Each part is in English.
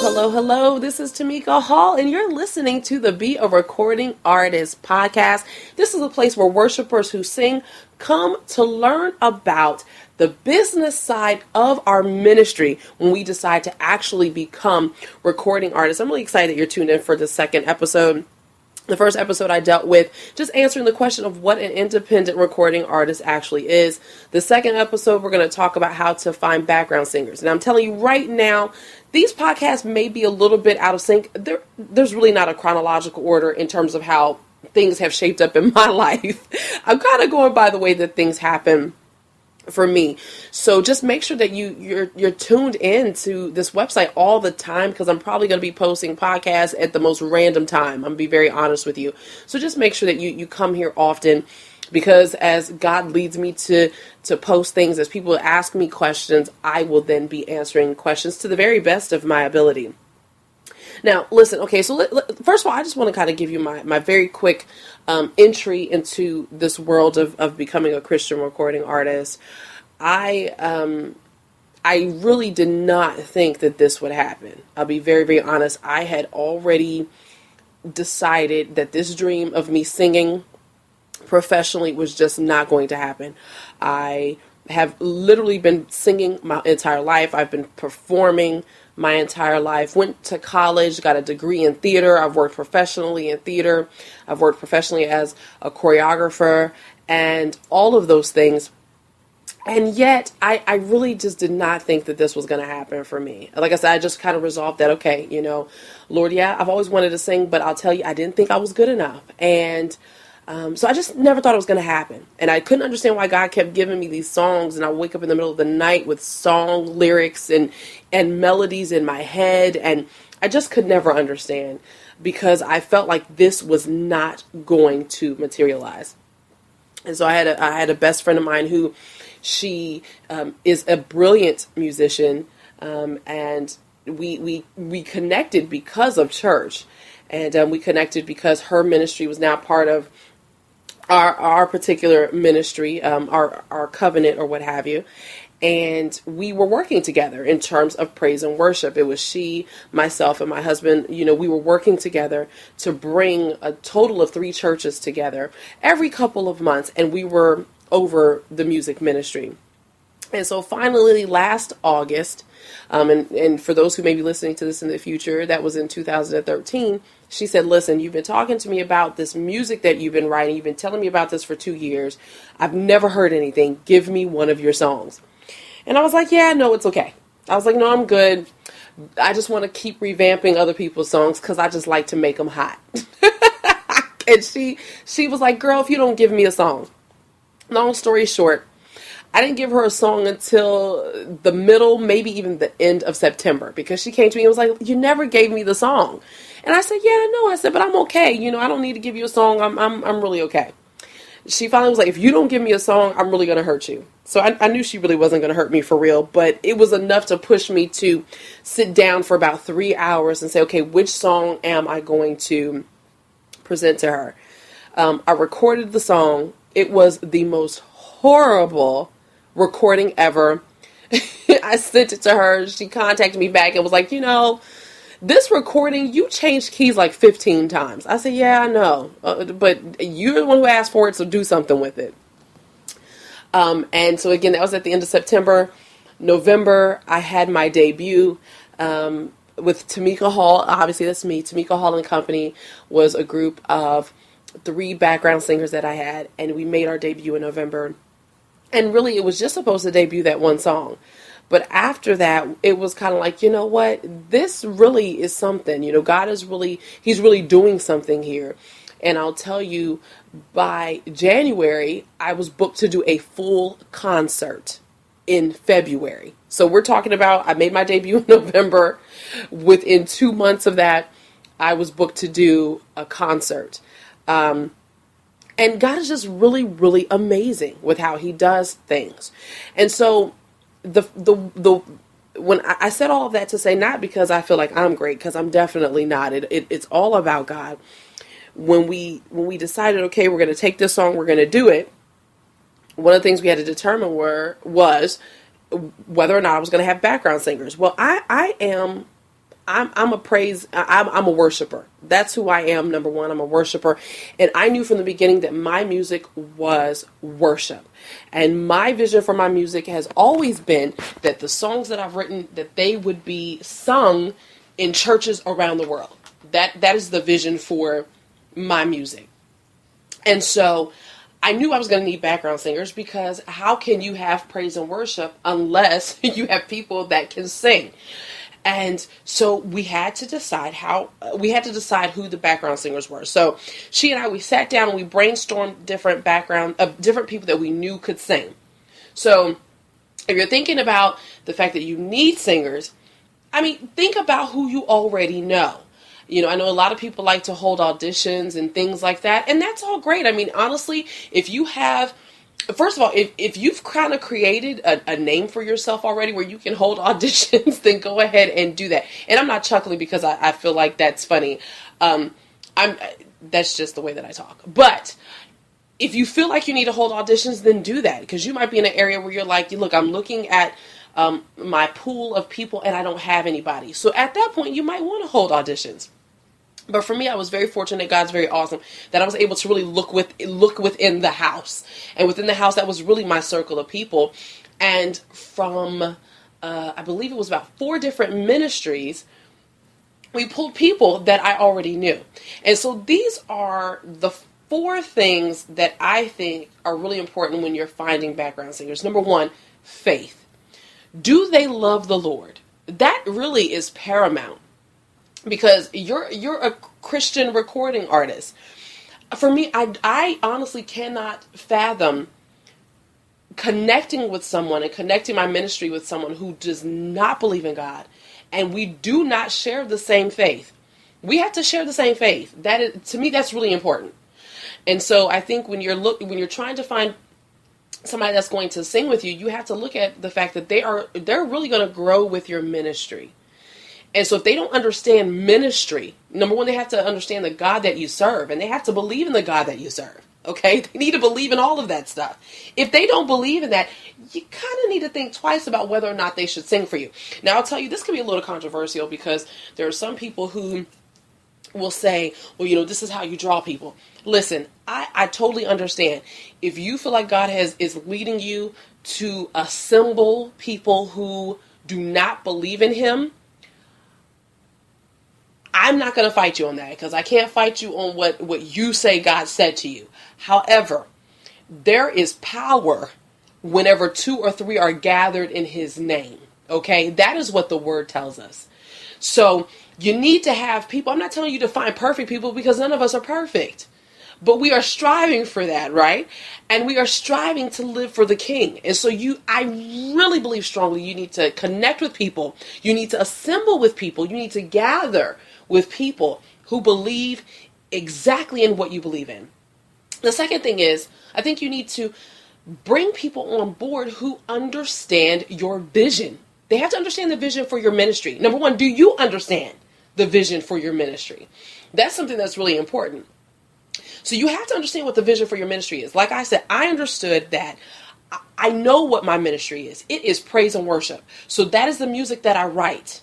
Hello, hello. This is Tamika Hall, and you're listening to the Be a Recording Artist podcast. This is a place where worshipers who sing come to learn about the business side of our ministry when we decide to actually become recording artists. I'm really excited that you're tuned in for the second episode. The first episode I dealt with just answering the question of what an independent recording artist actually is. The second episode, we're going to talk about how to find background singers. And I'm telling you right now, these podcasts may be a little bit out of sync. There's really not a chronological order in terms of how things have shaped up in my life. I'm kind of going by the way that things happen for me. So just make sure that you're tuned in to this website all the time, because I'm probably going to be posting podcasts at the most random time. I'm going to be very honest with you. So just make sure that you come here often, because as God leads me to post things, as people ask me questions, I will then be answering questions to the very best of my ability. Now, listen, okay, so first of all, I just want to kind of give you my very quick entry into this world of becoming a Christian recording artist. I really did not think that this would happen. I'll be very, very honest. I had already decided that this dream of me singing professionally was just not going to happen. I have literally been singing my entire life. I've been performing my entire life. Went to college, got a degree in theater. I've worked professionally in theater. I've worked professionally as a choreographer and all of those things. And yet, I really just did not think that this was going to happen for me. Like I said, I just kind of resolved that, okay, Lord, yeah, I've always wanted to sing, but I'll tell you, I didn't think I was good enough. And so I just never thought it was going to happen. And I couldn't understand why God kept giving me these songs. And I wake up in the middle of the night with song lyrics and melodies in my head. And I just could never understand, because I felt like this was not going to materialize. And so I had a best friend of mine who she is a brilliant musician. And we connected because of church. And we connected because her ministry was now part of our particular ministry, our covenant or what have you. And we were working together in terms of praise and worship. It was she, myself, and my husband. We were working together to bring a total of 3 churches together every couple of months. And we were over the music ministry. And so finally last August, and for those who may be listening to this in the future, that was in 2013, she said, listen, you've been talking to me about this music that you've been writing. You've been telling me about this for 2 years. I've never heard anything. Give me one of your songs. And I was like, yeah, no, it's okay. I was like, no, I'm good. I just want to keep revamping other people's songs because I just like to make them hot. And she was like, girl, if you don't give me a song. Long story short, I didn't give her a song until the middle, maybe even the end of September, because she came to me and was like, you never gave me the song. And I said, yeah, I know. I said, but I'm okay. I don't need to give you a song. I'm really okay. She finally was like, if you don't give me a song, I'm really going to hurt you. So I knew she really wasn't going to hurt me for real, but it was enough to push me to sit down for about 3 hours and say, okay, which song am I going to present to her? I recorded the song. It was the most horrible recording ever. I sent it to her. She contacted me back and was like, this recording, you changed keys like 15 times. I said, yeah, I know. But you're the one who asked for it, so do something with it. And so again, that was at the end of September. November, I had my debut with Tamika Hall. Obviously, that's me. Tamika Hall and Company was a group of 3 background singers that I had, and we made our debut in November. And really, it was just supposed to debut that one song. But after that, it was kind of like, you know what? This really is something. God is he's really doing something here. And I'll tell you, by January, I was booked to do a full concert in February. So we're talking about, I made my debut in November. Within 2 months of that, I was booked to do a concert. And God is just really, really amazing with how he does things. And so when I said all of that to say, not because I feel like I'm great, because I'm definitely not. It's all about God. When we decided, okay, we're going to take this song, we're going to do it. One of the things we had to determine was whether or not I was going to have background singers. Well, I I'm a worshiper. That's who I am. Number one, I'm a worshiper. And I knew from the beginning that my music was worship. And my vision for my music has always been that the songs that I've written, that they would be sung in churches around the world. That is the vision for my music. And so I knew I was going to need background singers, because how can you have praise and worship unless you have people that can sing? And so we had to decide who the background singers were. So she and I, we sat down and we brainstormed different people that we knew could sing. So if you're thinking about the fact that you need singers, I mean, think about who you already know. You know, I know a lot of people like to hold auditions and things like that, and that's all great. I mean, honestly, if you have, first of all, if you've kind of created a name for yourself already where you can hold auditions, then go ahead and do that. And I'm not chuckling because I feel like that's funny. That's just the way that I talk. But if you feel like you need to hold auditions, then do that, because you might be in an area where you're like, look, I'm looking at my pool of people and I don't have anybody. So at that point, you might want to hold auditions. But for me, I was very fortunate. God's very awesome that I was able to really look within the house. And within the house, that was really my circle of people. And from, I believe it was about 4 different ministries, we pulled people that I already knew. And so these are the 4 things that I think are really important when you're finding background singers. Number 1, faith. Do they love the Lord? That really is paramount. Because you're a Christian recording artist. For me, I honestly cannot fathom connecting with someone and connecting my ministry with someone who does not believe in God, and we do not share the same faith. We have to share the same faith. That is, to me, that's really important. And so I think when you're trying to find somebody that's going to sing with you, you have to look at the fact that they're really going to grow with your ministry. And so if they don't understand ministry, number 1, they have to understand the God that you serve, and they have to believe in the God that you serve. Okay? They need to believe in all of that stuff. If they don't believe in that, you kind of need to think twice about whether or not they should sing for you. Now, I'll tell you, this can be a little controversial, because there are some people who will say, well, you know, this is how you draw people. Listen, I totally understand. If you feel like God is leading you to assemble people who do not believe in him, I'm not going to fight you on that, because I can't fight you on what you say God said to you. However, there is power whenever 2 or 3 are gathered in his name. Okay? That is what the word tells us. So you need to have people. I'm not telling you to find perfect people, because none of us are perfect. But we are striving for that, right? And we are striving to live for the King. And so I really believe strongly you need to connect with people. You need to assemble with people. You need to gather with people who believe exactly in what you believe in. The second thing is, I think you need to bring people on board who understand your vision. They have to understand the vision for your ministry. Number 1, do you understand the vision for your ministry? That's something that's really important. So you have to understand what the vision for your ministry is. Like I said, I understood that. I know what my ministry is. It is praise and worship. So that is the music that I write.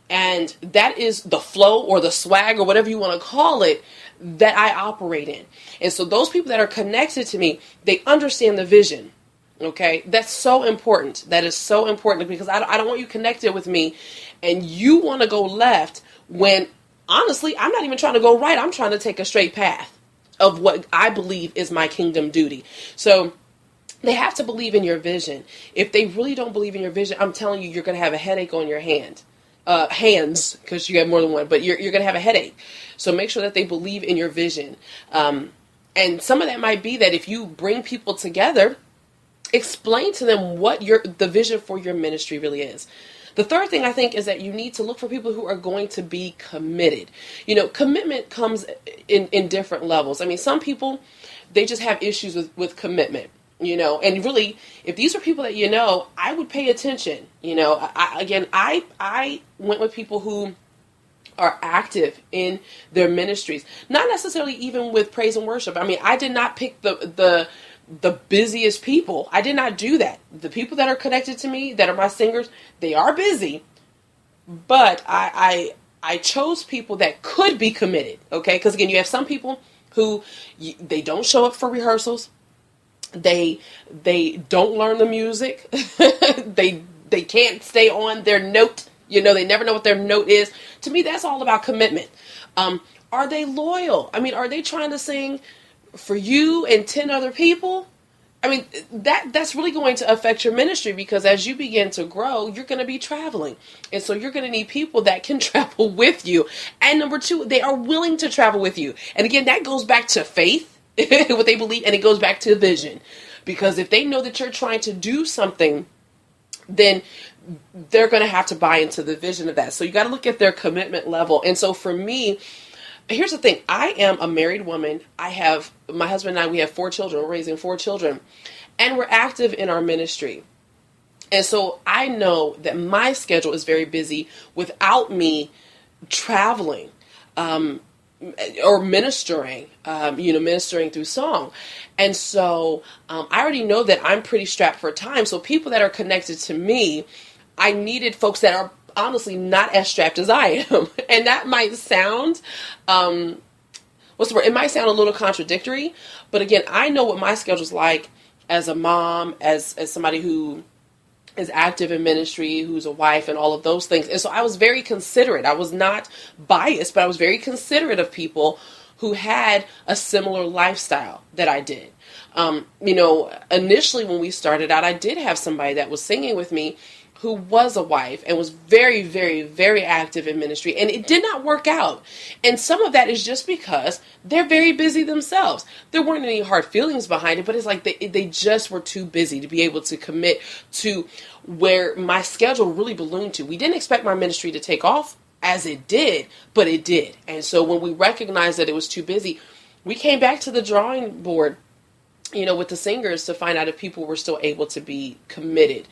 And that is the flow or the swag or whatever you want to call it that I operate in. And so those people that are connected to me, they understand the vision. Okay, that's so important. That is so important, because I don't want you connected with me and you want to go left when, honestly, I'm not even trying to go right. I'm trying to take a straight path of what I believe is my kingdom duty. So they have to believe in your vision. If they really don't believe in your vision, I'm telling you, you're going to have a headache on your hands, because you have more than one, but you're going to have a headache. So make sure that they believe in your vision. And some of that might be that if you bring people together, explain to them what the vision for your ministry really is. The third thing I think is that you need to look for people who are going to be committed. You know, commitment comes in different levels. I mean, some people, they just have issues with commitment, you know, and really, if these are people that you know, I would pay attention. You know, I went with people who are active in their ministries, not necessarily even with praise and worship. I mean, I did not pick the busiest people. I did not do that. The people that are connected to me, that are my singers, they are busy, but I I chose people that could be committed. Okay. Because again, you have some people who they don't show up for rehearsals. They don't learn the music. they can't stay on their note. They never know what their note is. To me, that's all about commitment. Are they loyal? I mean, are they trying to sing for you and 10 other people? I mean, that's really going to affect your ministry, because as you begin to grow, you're going to be traveling. And so you're going to need people that can travel with you. And number two, they are willing to travel with you. And again, that goes back to faith, what they believe, and it goes back to vision. Because if they know that you're trying to do something, then they're going to have to buy into the vision of that. So you got to look at their commitment level. And so for me, here's the thing. I am a married woman. My husband and I, we have 4 children. We're raising 4 children. And we're active in our ministry. And so I know that my schedule is very busy without me traveling or ministering, ministering through song. And so I already know that I'm pretty strapped for time. So people that are connected to me, I needed folks that are honestly not as strapped as I am. And that might sound, what's the word? It might sound a little contradictory, but again, I know what my schedule's like as a mom, as somebody who is active in ministry, who's a wife, and all of those things. And so I was very considerate. I was not biased, but I was very considerate of people who had a similar lifestyle that I did. Initially when we started out, I did have somebody that was singing with me who was a wife and was very, very, very active in ministry. And it did not work out. And some of that is just because they're very busy themselves. There weren't any hard feelings behind it, but it's like they just were too busy to be able to commit to where my schedule really ballooned to. We didn't expect my ministry to take off as it did, but it did. And so when we recognized that it was too busy, we came back to the drawing board, with the singers, to find out if people were still able to be committed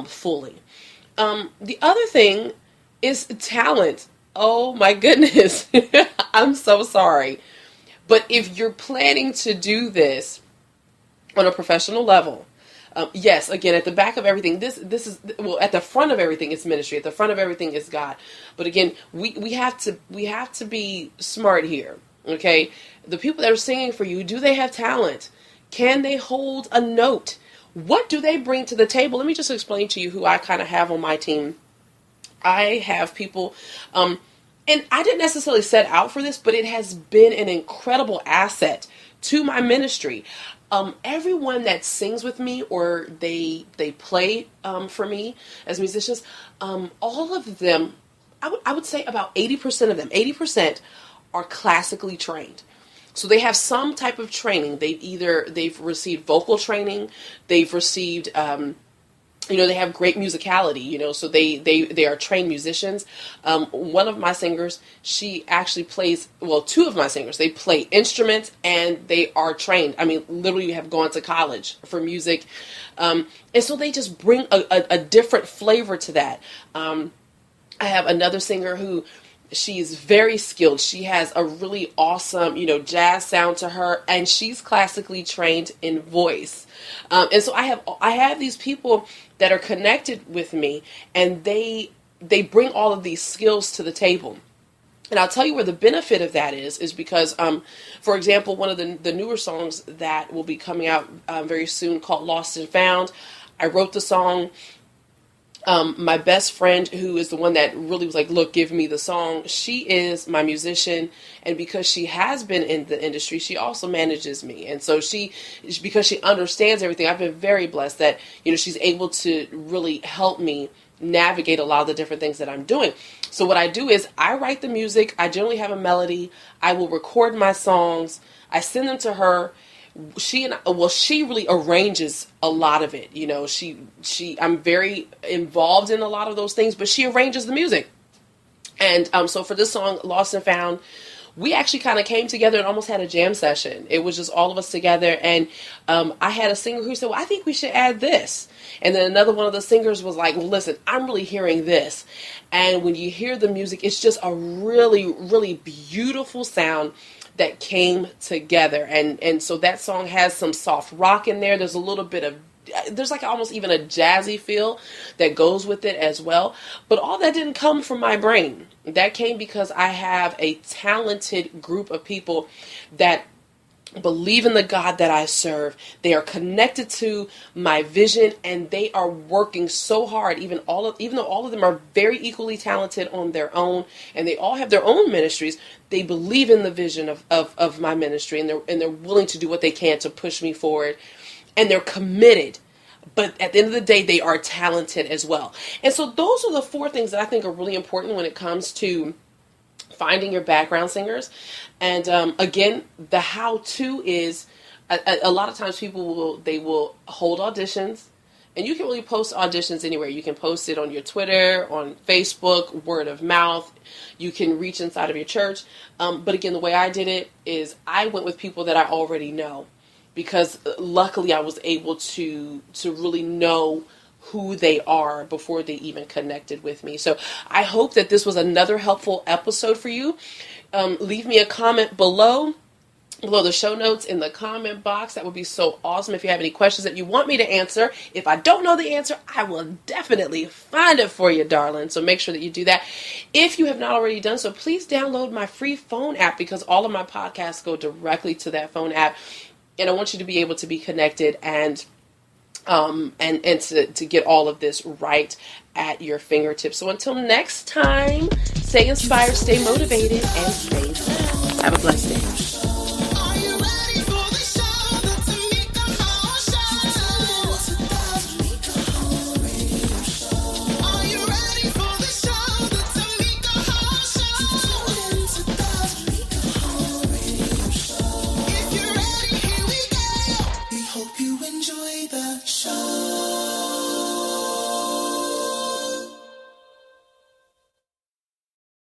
fully. The other thing is talent. Oh my goodness. I'm so sorry. But if you're planning to do this on a professional level, yes, again, at the back of everything, this is, well, at the front of everything is ministry. At the front of everything is God. But again, we have to be smart here. Okay. The people that are singing for you, do they have talent? Can they hold a note? What do they bring to the table? Let me just explain to you who I kind of have on my team. I have people, and I didn't necessarily set out for this, but it has been an incredible asset to my ministry. Everyone that sings with me or they play for me as musicians, all of them, I would say about 80% of them, 80% are classically trained. So they have some type of training. They've received vocal training. They've received, they have great musicality, so they are trained musicians. One of my singers, she actually plays, well, 2 of my singers, they play instruments and they are trained. I mean, literally have gone to college for music. And so they just bring a different flavor to that. I have another singer who, she is very skilled. She has a really awesome, jazz sound to her, and she's classically trained in voice. And so I have these people that are connected with me, and they bring all of these skills to the table. And I'll tell you where the benefit of that is because, for example, one of the newer songs that will be coming out very soon called Lost and Found, I wrote the song. My best friend, who is the one that really was like, look, give me the song. She is my musician. And because she has been in the industry, she also manages me. And so because she understands everything, I've been very blessed that, she's able to really help me navigate a lot of the different things that I'm doing. So what I do is I write the music. I generally have a melody. I will record my songs. I send them to her. She really arranges a lot of it. I'm very involved in a lot of those things, but she arranges the music. And so for this song, Lost and Found, we actually kind of came together and almost had a jam session. It was just all of us together. And I had a singer who said, well, I think we should add this. And then another one of the singers was like, well, listen, I'm really hearing this. And when you hear the music, it's just a really, really beautiful sound that came together. And so that song has some soft rock in there. There's a little bit of there's like almost even a jazzy feel that goes with it as well. But all that didn't come from my brain. That came because I have a talented group of people that believe in the God that I serve. They are connected to my vision, and they are working so hard. Even though all of them are very equally talented on their own, and they all have their own ministries, they believe in the vision of my ministry, and they're willing to do what they can to push me forward, and they're committed. But at the end of the day, they are talented as well. And so those are the 4 things that I think are really important when it comes to finding your background singers. And again, the how-to is a lot of times people will hold auditions, and you can really post auditions anywhere. You can post it on your Twitter, on Facebook, word of mouth. You can reach inside of your church. But again, the way I did it is I went with people that I already know, because luckily I was able to really know who they are before they even connected with me. So I hope that this was another helpful episode for you. Leave me a comment below the show notes in the comment box. That would be so awesome. If you have any questions that you want me to answer, if I don't know the answer, I will definitely find it for you, darling. So make sure that you do that. If you have not already done so, please download my free phone app, because all of my podcasts go directly to that phone app. And I want you to be able to be connected and to get all of this right at your fingertips. So until next time, stay inspired, stay motivated, and stay blessed. Have a blessed day. Hope you enjoy the show.